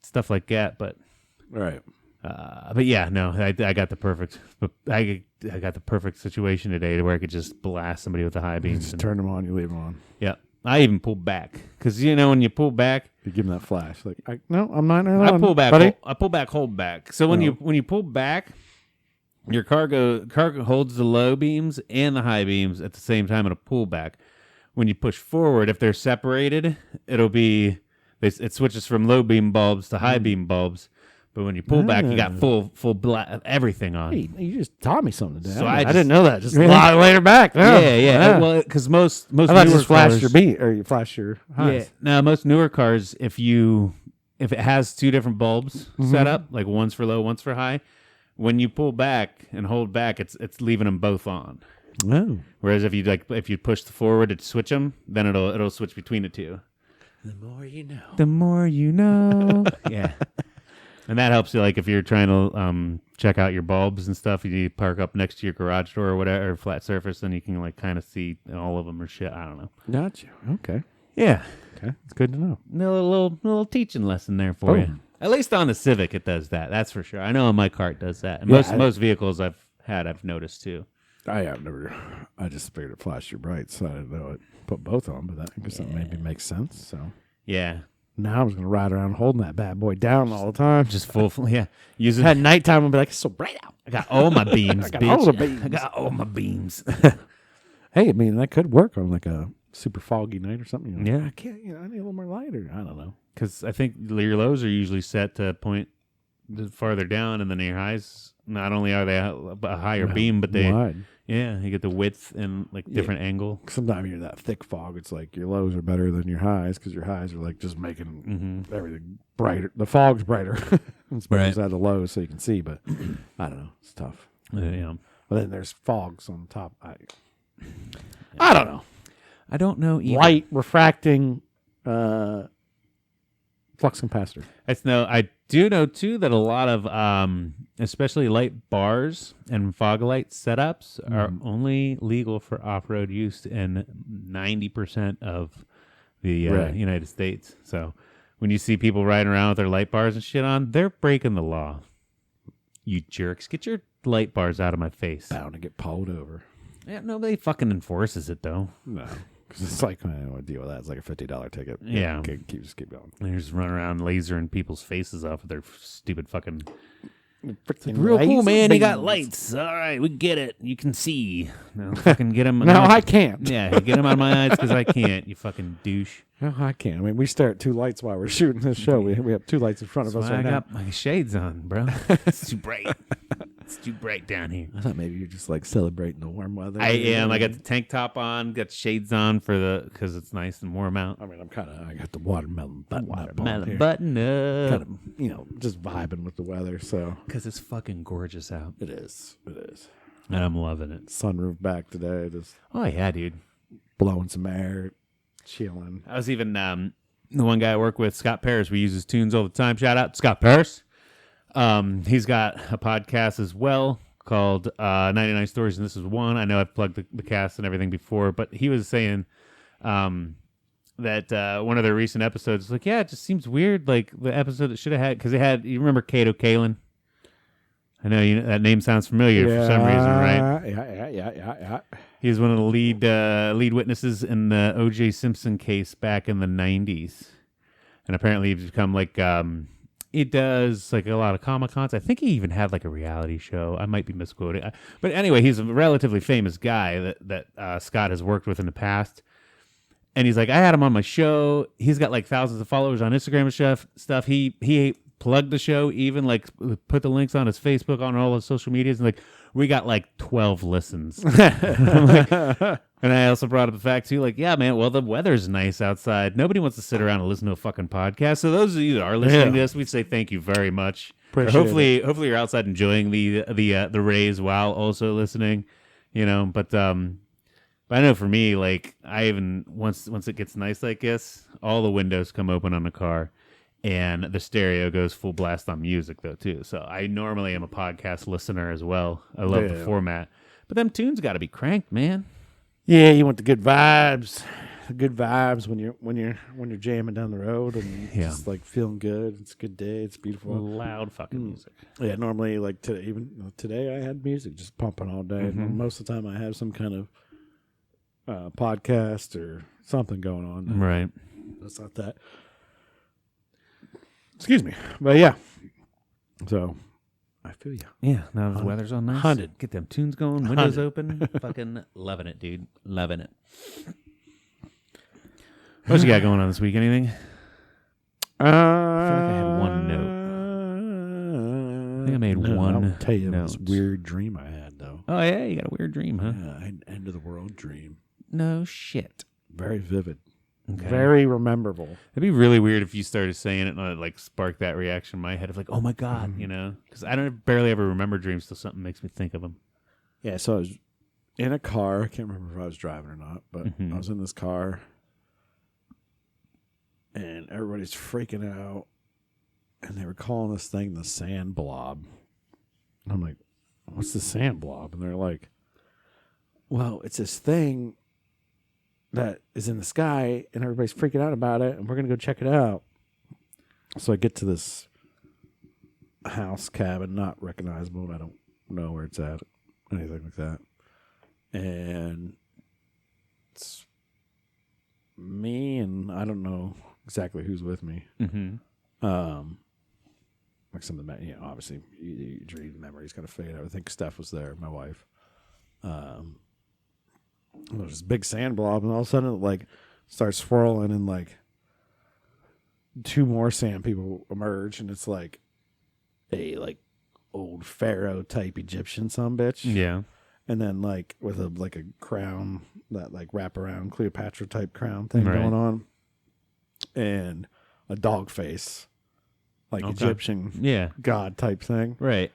stuff like that. But Right. yeah, no, I got the perfect, I got the perfect situation today to where I could just blast somebody with the high You beams. just And, turn them on, you leave them on. yeah, I even pulled back because when you pull back, You give them that flash. Like, no, I'm not. I pull back, buddy. I pull back, hold back. So when you pull back, your car holds the low beams and the high beams at the same time in a pullback. When you push forward, if they're separated, it'll be it switches from low beam bulbs to high beam bulbs. But when you pull back, you got full everything on. Hey, you just taught me something today. So I I didn't know that. Just Really? a lot later back. Yeah. Well, because most I thought newer just flash cars, your beat or you flash your highs. yeah. Now most newer cars, if it has two different bulbs set up, like one's for low, one's for high, when you pull back and hold back, it's leaving them both on. Oh. Whereas if you push forward to switch them, then it'll switch between the two. The more you know. The more you know. Yeah. And that helps you, like, if you're trying to check out your bulbs and stuff, you park up next to your garage door or whatever, or flat surface, then you can, like, kind of see all of them or shit. I don't know. Gotcha. Okay. Yeah. Okay. It's good to know. A little teaching lesson there for you. At least on the Civic, it does that. That's for sure. I know on my car it does that. And most vehicles I've noticed, too. I just figured it flashed your brights. So I didn't know it put both on, but I guess that maybe makes sense. So Yeah. now I was going to ride around holding that bad boy down all the time. Just full, yeah. Use it. At nighttime, I'd be like, it's so bright out. I got all my beams, I got bitch. all the beams. I got all my beams. Hey, I mean, that could work on like a super foggy night or something. You're like, Yeah. I can't, I need a little more light or I don't know. Because I think your lows are usually set to point farther down, and then your highs, not only are they a higher beam, but wide. you get the width and like different angle. Sometimes you're that thick fog. It's like your lows are better than your highs because your highs are like just making everything brighter. The fog's brighter. It's better inside the lows so you can see, but I don't know. It's tough. Yeah. But then there's fogs on top. I don't know. I don't know either. Light refracting flux capacitor. I do know too that a lot of especially light bars and fog light setups are only legal for off-road use in 90% of the United States. So when you see people riding around with their light bars and shit on, they're breaking the law. You jerks, get your light bars out of my face. Bound to get pulled over. Yeah, nobody fucking enforces it though. No. Because it's like, I don't want to deal with that. It's like a $50 ticket. Yeah. Keep going. They just run around lasering people's faces off with their stupid fucking... Freaking Real cool, laser man. You got beams. lights. All right, we get it. You can see. No, fucking get him. No, I can't. Yeah, get him out of my eyes because I can't. You fucking douche. No, I can't. I mean, we stare at two lights while we're shooting this show. We have two lights in front of That's us why right I now. got my shades on, bro. It's too bright. It's too bright down here. I thought maybe you're just like celebrating the warm weather. I am. I got the tank top on. Got the shades on because it's nice and warm out. I mean, I got the watermelon button up on Watermelon here. button up. Kind of, just vibing with the weather. So Because it's fucking gorgeous out. it is. It is. And I'm loving it. Sunroof back today, just Oh, yeah, dude. blowing some air, chilling. I was even the one guy I work with, Scott Paris. We use his tunes all the time. Shout out to Scott Paris. He's got a podcast as well called 99 Stories, and this is one. I know I've plugged the cast and everything before, but he was saying that one of their recent episodes was like, yeah, it just seems weird. Like the episode that should have had, because it had, you remember Kato Kalin? I know that name sounds familiar for some reason, right? Yeah. He was one of the lead witnesses in the O.J. Simpson case back in the 90s. And apparently he's become like, he does like a lot of Comic-Cons. I think he even had like a reality show. I might be misquoting. But anyway, he's a relatively famous guy that Scott has worked with in the past. And he's like, I had him on my show. He's got like thousands of followers on Instagram and stuff. He plugged the show, even like put the links on his Facebook, on all his social medias, and like we got like 12 listens. And I also brought up the fact too, like, yeah, man, well, the weather's nice outside. Nobody wants to sit around and listen to a fucking podcast. So those of you that are listening to this, we say thank you very much. Hopefully you're outside enjoying the rays while also listening, But I know for me, like, I even once it gets nice like this, all the windows come open on the car. And the stereo goes full blast on music, though, too. So I normally am a podcast listener as well. I love the format. But them tunes got to be cranked, man. Yeah, you want the good vibes. good vibes when you're jamming down the road and Yeah. just like feeling good. It's a good day. It's beautiful. Loud fucking music. Yeah, normally like today I had music just pumping all day. And most of the time I have some kind of podcast or something going on. Right. That's not that. Excuse me, but yeah. So I feel you. Yeah, now the weather's all nice. 100. Get them tunes going, windows open. Fucking loving it, dude. Loving it. What you got going on this week? Anything? I feel like I had one I think I made one I'll tell you this note. weird dream I had though. Oh, yeah, you got a weird dream, huh? Yeah, I had an end of the world dream. No shit. Very vivid. Okay. Very memorable. It'd be really weird if you started saying it and it like sparked that reaction in my head of like, oh my God, you know? Because I don't barely ever remember dreams till something makes me think of them. Yeah, so I was in a car. I can't remember if I was driving or not, but I was in this car and everybody's freaking out and they were calling this thing the sand blob. And I'm like, what's the sand blob? And they're like, well, it's this thing that is in the sky and everybody's freaking out about it and we're going to go check it out. So I get to this house cabin, not recognizable. I don't know where it's at, anything like that. And it's me and I don't know exactly who's with me. Like some of the, obviously your dream memories kind of fade out. I think Steph was there, my wife. There's this big sand blob, and all of a sudden it like starts swirling, and like two more sand people emerge, and it's like a like old pharaoh type Egyptian bitch. Yeah. And then like with a like a crown, that like wrap around Cleopatra type crown thing Right. going on, and a dog face, like Egyptian Yeah. god type thing. Right.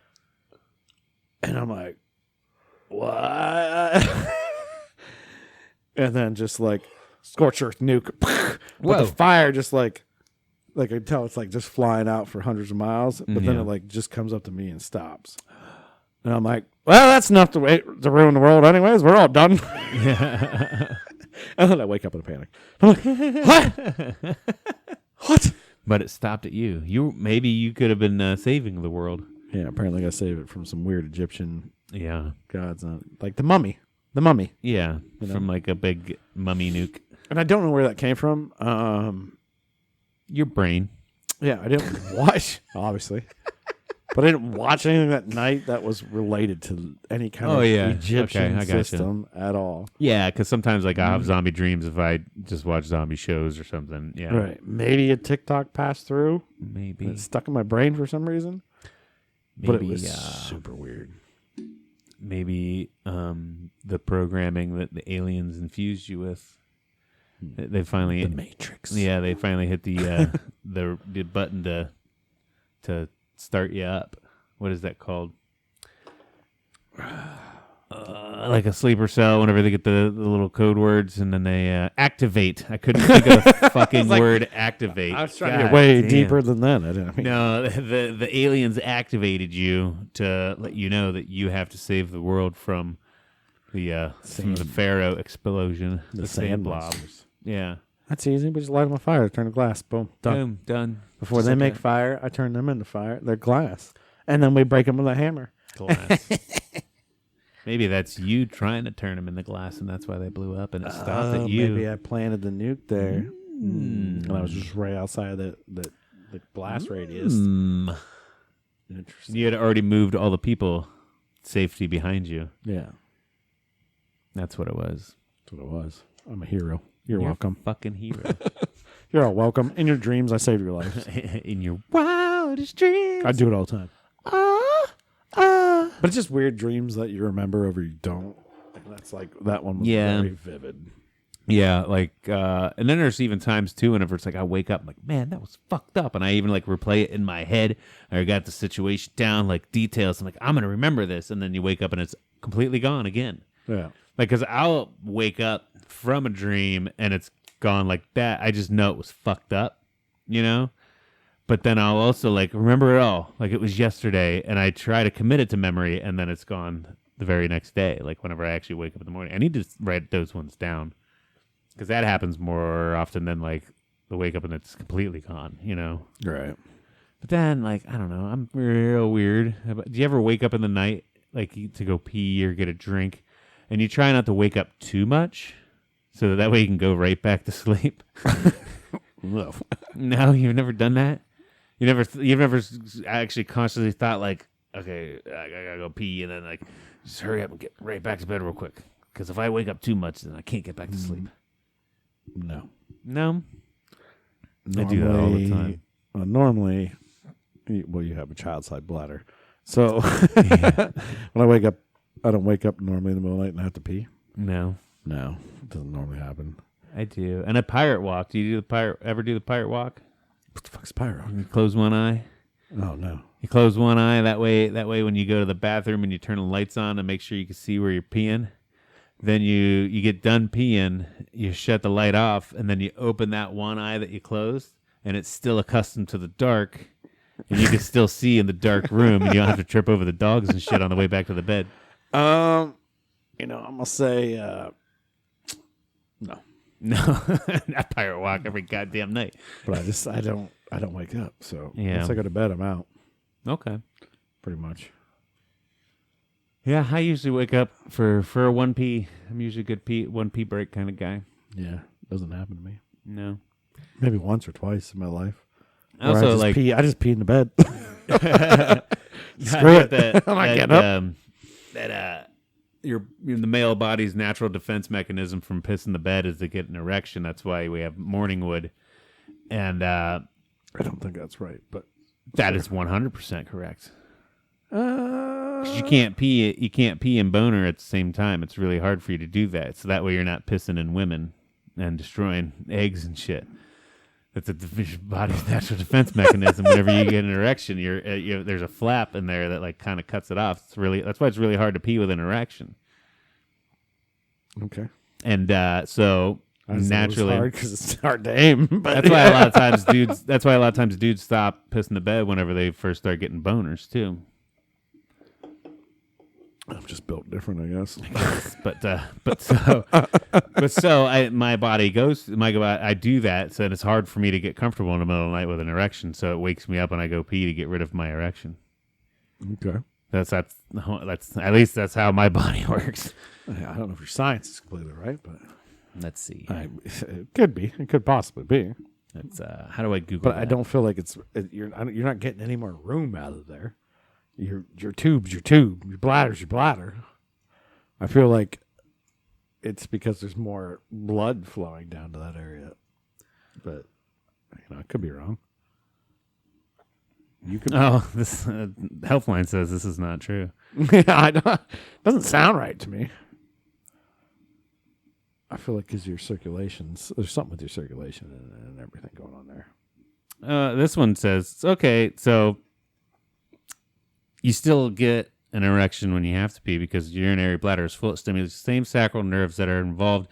And I'm like, what? And then just like scorched earth nuke. But Whoa. the fire just like I can tell it's like just flying out for hundreds of miles. But then Yeah. it like just comes up to me and stops. And I'm like, well, that's enough to ruin the world anyways. We're all done. And then I wake up in a panic. I'm like, what? What? But it stopped at you. Maybe you could have been saving the world. Yeah, apparently I got to save it from some weird Egyptian Yeah. gods. Like the mummy. The mummy. Yeah. You know? From like a big mummy nuke. And I don't know where that came from. Your brain. Yeah, I didn't watch, obviously. But I didn't watch anything that night that was related to any kind of Egyptian Okay, I gotcha. system at all. Yeah, because sometimes like I have zombie dreams if I just watch zombie shows or something. Yeah. Right. Maybe a TikTok passed through. Maybe. It stuck in my brain for some reason. But it Maybe, was super weird. Maybe the programming that the aliens infused you with. They finally The Matrix. Yeah, they finally hit the the button to start you up. What is that called? Like a sleeper cell. Whenever they get the little code words and then they activate. I couldn't think of the fucking word activate. I was trying to God get way damn. deeper than that. I didn't. No, the aliens activated you to let you know that you have to save the world from the Pharaoh explosion, the sand blob. monsters. Yeah, That's easy. We just light them on fire. Turn to glass. Boom. Done. boom, done. Before Just they like make that. fire, I turn them into fire. They're glass. And then we break them with a hammer. Glass. Maybe that's you trying to turn them into glass, and that's why they blew up, and it stopped at you. Maybe I planted the nuke there. And I was just right outside the blast radius. Mm. Interesting. You had already moved all the people safety behind you. Yeah. That's what it was. That's what it was. I'm a hero. You're You're welcome. a fucking hero. You're all welcome. In your dreams, I saved your life. In your wildest dreams. I do it all the time. But it's just weird dreams that you remember over you don't. And that's like, that one was very vivid. Yeah, like, and then there's even times too, whenever it's like I wake up, I'm like, man, that was fucked up, and I even like replay it in my head. I got the situation down, like details. I'm like, I'm gonna remember this, and then you wake up and it's completely gone again. Yeah. Like, cause I'll wake up from a dream and it's gone like that. I just know it was fucked up, you know. But then I'll also like remember it all, like it was yesterday, and I try to commit it to memory, and then it's gone the very next day. Like whenever I actually wake up in the morning, I need to write those ones down. because that happens more often than like the wake up and it's completely gone, Right. But then, like, I don't know, I'm real weird. Do you ever wake up in the night, like, to go pee or get a drink, and you try not to wake up too much, so that way you can go right back to sleep? No. No, you've never done that. You've never actually consciously thought like, okay, I gotta go pee, and then like, just hurry up and get right back to bed real quick, because if I wake up too much, then I can't get back to sleep. No. No, Normally, I do that all the time. Normally, you have a child-side bladder. So when I wake up, I don't wake up normally in the middle of the night and I have to pee. No, It doesn't normally happen. I do. And a pirate walk. Do you ever do the pirate walk? What the fuck's pyro? You close one eye. Oh, no. You close one eye. That way when you go to the bathroom and you turn the lights on and make sure you can see where you're peeing, then you get done peeing, you shut the light off, and then you open that one eye that you closed, and it's still accustomed to the dark, and you can still see in the dark room, and you don't have to trip over the dogs and shit on the way back to the bed. I'm gonna say no. No, not pirate walk every goddamn night. But I don't wake up. So Yeah. once I go to bed, I'm out Okay. pretty much. Yeah, I usually wake up for a 1 p. I'm usually a good 1 p break kind of guy. Yeah, doesn't happen to me. No. Maybe once or twice in my life. I also like I just pee in the bed. Screw it. I'm not getting up. The male body's natural defense mechanism from pissing the bed is to get an erection. That's why we have morning wood, and I don't think that's right, but that is 100% correct. 'Cause you can't pee and boner at the same time. It's really hard for you to do that. So that way you're not pissing in women and destroying eggs and shit. That's the body's natural defense mechanism. Whenever you get an erection, there's a flap in there that like kind of cuts it off. That's why it's really hard to pee with an erection. okay. And so naturally, because it's hard to aim. But that's why a lot of times dudes. That's why a lot of times dudes stop pissing the bed whenever they first start getting boners too. I'm just built different, I guess. My body goes. I do that, so it's hard for me to get comfortable in the middle of the night with an erection. So it wakes me up when I go pee to get rid of my erection. Okay. That's at least that's how my body works. I don't know if your science is completely right, but Let's see. it could be. It could possibly be. That's how do I Google? But I don't feel like you're not getting any more room out of there. Your tube's your tube. Your bladder's your bladder. I feel like it's because there's more blood flowing down to that area. But I could be wrong. You could. Oh, this Healthline says this is not true. Yeah, doesn't sound right to me. I feel like because your circulations, there's something with your circulation and everything going on there. This one says, okay, so you still get an erection when you have to pee because your urinary bladder is full. It stimulates the same sacral nerves that are involved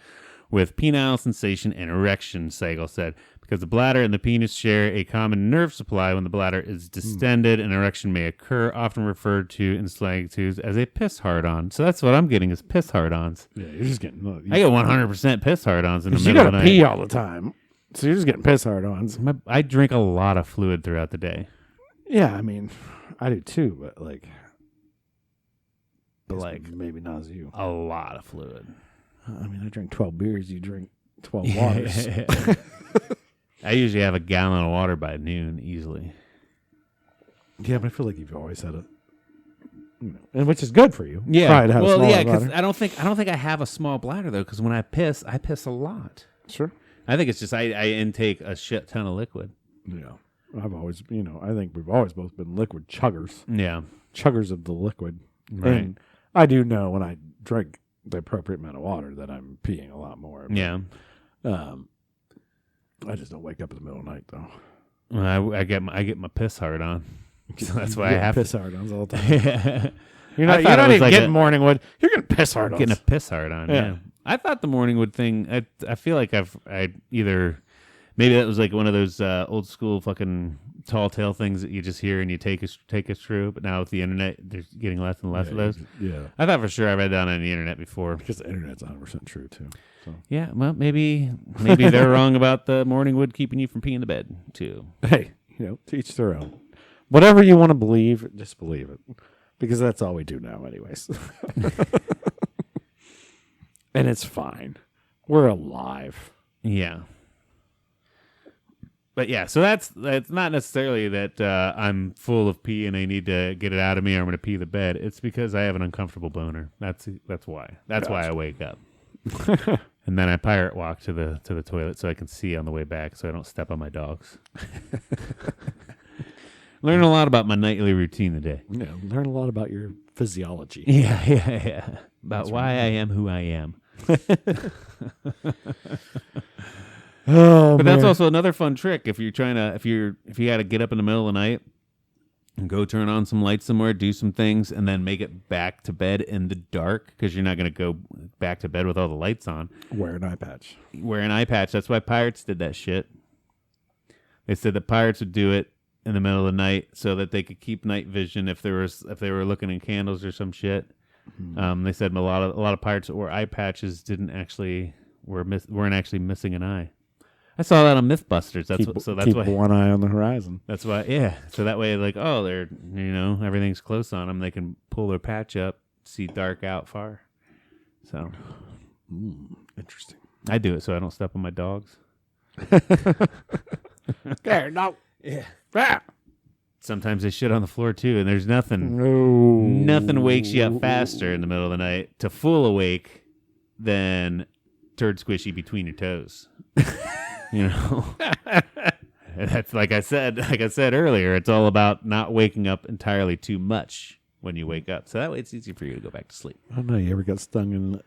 with penile sensation and erection, Sagal said. Because the bladder and the penis share a common nerve supply, when the bladder is distended, an erection may occur, often referred to in slang as a piss hard-on. So that's what I'm getting is piss hard-ons. Yeah, you're just getting. I get 100% piss hard-ons in the You middle of gotta the pee night. all the time, so you're just getting piss hard-ons. I drink a lot of fluid throughout the day. Yeah, I mean, I do too, but maybe not as you. A lot of fluid. I mean, I drink 12 beers. You drink 12 waters. I usually have a gallon of water by noon easily. Yeah, but I feel like you've always had and which is good for you. Yeah, Probably to have a well, smaller yeah, because bladder. I don't think I have a small bladder though. Because when I piss a lot. Sure. I think it's just I intake a shit ton of liquid. Yeah, I've always, I think we've always both been liquid chuggers. Yeah, Chuggers of the liquid. right. And I do know when I drink the appropriate amount of water that I'm peeing a lot more. But, Yeah. I just don't wake up in the middle of the night though. Well, I get my piss hard on, so that's why I You get have piss hard-ons all the time. to. You're I not thought it was even like getting morning wood. You're getting piss hard-ons. Getting a piss hard on. Yeah. Yeah. I thought the morning wood thing. I feel like I either maybe that was like one of those old school fucking tall tale things that you just hear and you take as true. But now with the internet, there's getting less and less of those. Yeah. I thought for sure I read that on the internet before. Because the internet's 100% true, too. So. Yeah, well, maybe they're wrong about the morning wood keeping you from peeing the bed, too. Hey, to each their own. Whatever you want to believe, just believe it. Because that's all we do now anyways. And it's fine. We're alive. Yeah. But yeah, so that's not necessarily that I'm full of pee and I need to get it out of me or I'm going to pee the bed. It's because I have an uncomfortable boner. That's why. That's why I wake up. And then I pirate walk to the toilet so I can see on the way back so I don't step on my dogs. Learn a lot about my nightly routine today. Yeah, learn a lot about your physiology. Yeah. About why I am who I am. Oh, but that's also another fun trick if you got to get up in the middle of the night and go turn on some lights somewhere, do some things, and then make it back to bed in the dark because you're not going to go back to bed with all the lights on. Wear an eye patch. Wear an eye patch. That's why pirates did that shit. They said that pirates would do it in the middle of the night so that they could keep night vision if they were looking in candles or some shit. Mm-hmm. They said a lot of pirates that wore eye patches weren't actually missing an eye. I saw that on MythBusters. That's keep why one eye on the horizon. That's why, yeah. So that way, like, oh, they're everything's close on them. They can pull their patch up, see dark out far. So, interesting. I do it so I don't step on my dogs. There, no. Yeah. Ah. Sometimes they shit on the floor too, and there's nothing. No. Nothing wakes you up faster in the middle of the night to full awake than turd squishy between your toes. That's like I said earlier, it's all about not waking up entirely too much when you wake up. So that way it's easy for you to go back to sleep. I don't know, you ever got stung in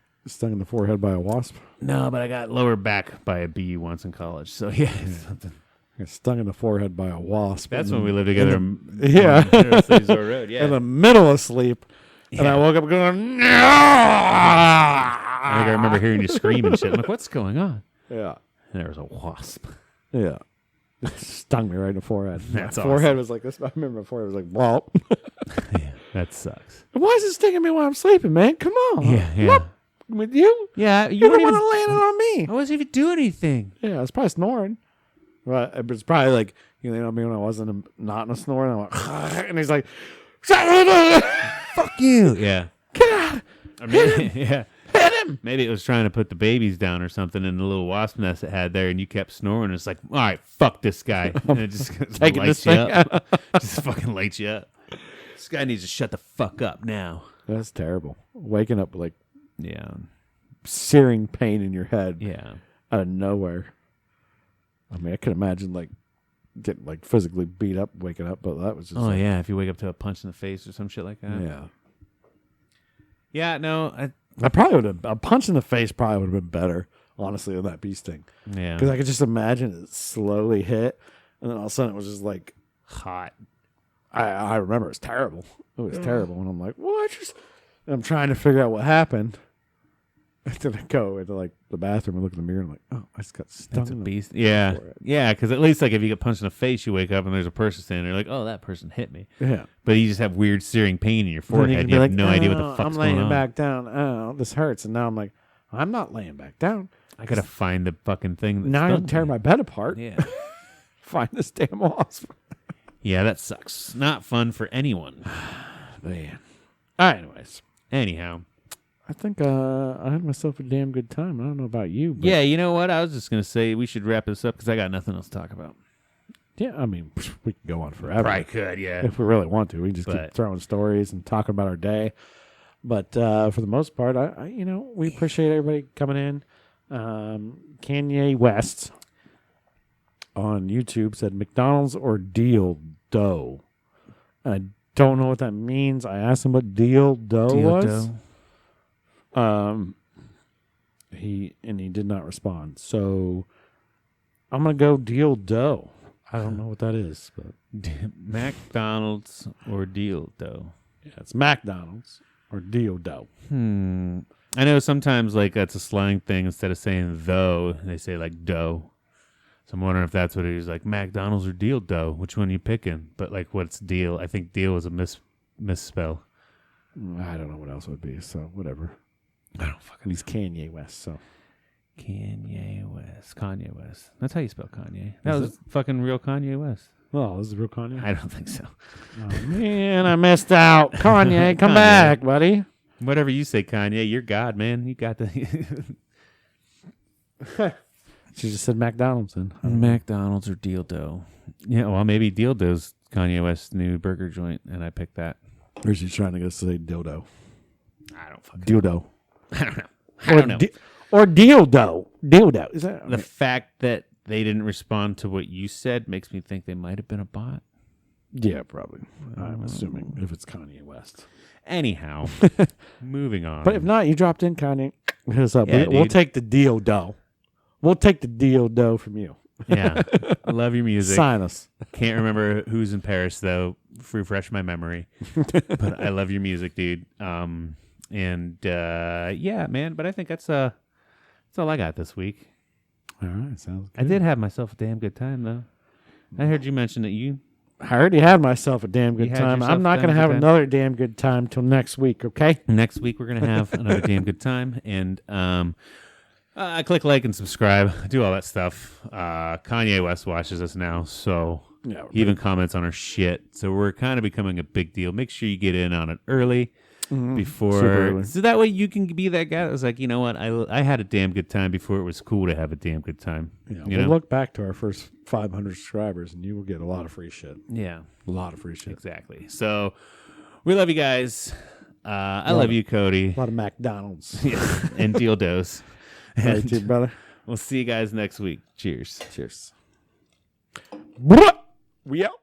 the forehead by a wasp? No, but I got lower back by a bee once in college. So yeah, something. I got stung in the forehead by a wasp. That's when we lived together. On Resort Road. Yeah, in the middle of sleep, and I woke up going, no! I think I remember hearing you scream and shit. I'm like, what's going on? Yeah. And there was a wasp. Yeah. It stung me right in the forehead. That's my awesome. forehead was like this. I remember my forehead was like, well. Yeah, that sucks. Why is it stinging me while I'm sleeping, man? Come on. Yeah. What? With you? Yeah, You don't want to land it on me. I wasn't even doing anything. Yeah, I was probably snoring. But it's probably like, when I wasn't not in a snore, and I went, and he's like, fuck you. Yeah. Get out. I mean, yeah. Hit him. Maybe it was trying to put the babies down or something in the little wasp nest it had there, and you kept snoring. It's like, all right, fuck this guy. And it just Taking lights this you thing up. Just fucking lights you up. This guy needs to shut the fuck up now. That's terrible. Waking up with like Yeah. searing pain in your head Yeah. out of nowhere. I mean, I could imagine like getting like physically beat up, waking up, but that was just. Oh, yeah. If you wake up to a punch in the face or some shit like that. Yeah. Yeah, no. I probably would have a punch in the face. Probably would have been better, honestly, than that bee sting. Yeah. Because I could just imagine it slowly hit, and then all of a sudden it was just like hot. I remember it was terrible. It was terrible, and I'm like, what? I'm trying to figure out what happened. And then I go into like the bathroom and look in the mirror and I'm like, oh, I just got stung. That's a beast. Yeah. Yeah, because at least like if you get punched in the face, you wake up and there's a person standing there like, oh, that person hit me. Yeah. But you just have weird searing pain in your forehead. You have no idea what the fuck's I'm going laying on. back down. Oh, this hurts. And now I'm like, I'm not laying back down. I gotta find the fucking thing. That Now I'm stung tearing me. my bed apart. Yeah. Find this damn wasp. Yeah, that sucks. Not fun for anyone. Man. All right, anyways. Anyhow. I think I had myself a damn good time. I don't know about you. But Yeah, you know what? I was just gonna say we should wrap this up because I got nothing else to talk about. Yeah, I mean, we can go on forever. Probably could, yeah. If we really want to. We can just keep throwing stories and talking about our day. But for the most part, I we appreciate everybody coming in. Kanye West on YouTube said McDonald's or deal dough. I don't know what that means. I asked him what deal dough was. He did not respond. So I'm gonna go deal dough. I don't know what that is, but McDonald's or deal dough. yeah, it's McDonald's or deal dough. I know sometimes like that's a slang thing. Instead of saying though, they say like dough. So I'm wondering if that's what it is, like McDonald's or Deal Dough. Which one you picking? But like, what's Deal? I think Deal was a misspell. I don't know what else would be. So whatever. I don't fucking. He's Kanye West. So Kanye West. That's how you spell Kanye. That Is was fucking real Kanye West. oh, this is real Kanye. I don't think so. Oh man, I missed out. Kanye, come Kanye. back, buddy. Whatever you say, Kanye, you're God, man. You got the She just said McDonald's. Then McDonald's or Deal Dough. Yeah, well, maybe Deal Dough's Kanye West's new burger joint, and I picked that. or is she trying to go say dildo? I don't fucking. Dildo. I don't know. I don't know. Or dildo. Dildo. Is that The fact that they didn't respond to what you said makes me think they might have been a bot. Yeah, probably. I'm assuming if it's Kanye West. Anyhow, moving on. But if not, you dropped in Kanye. Hit us up. Yeah, We'll dude. take the dildo. We'll take the dildo from you. Yeah, I love your music. Sign us. Can't remember who's in Paris though. Refresh my memory. But I love your music, dude. Yeah, man. But I think that's all I got this week. All right, sounds good. I did have myself a damn good time though. I heard you mention that you. I already had myself a damn You good had time. yourself I'm not a going to damn have good time. another damn good time till next week, okay? Next week we're gonna have another damn good time, and click like and subscribe, do all that stuff. Kanye West watches us now, so Yeah. he even comments on our shit. So we're kind of becoming a big deal. Make sure you get in on it early Super before, early. so that way you can be that guy that was like, you know what, I had a damn good time before it was cool to have a damn good time. Yeah, You we'll know? look back to our first 500 subscribers, and you will get a lot of free shit. Yeah, A lot of free shit. exactly. So we love you guys. I love you, Cody. A lot of McDonald's. Yeah, and dildos. All right, And too, brother. we'll see you guys next week. Cheers. Cheers. We out.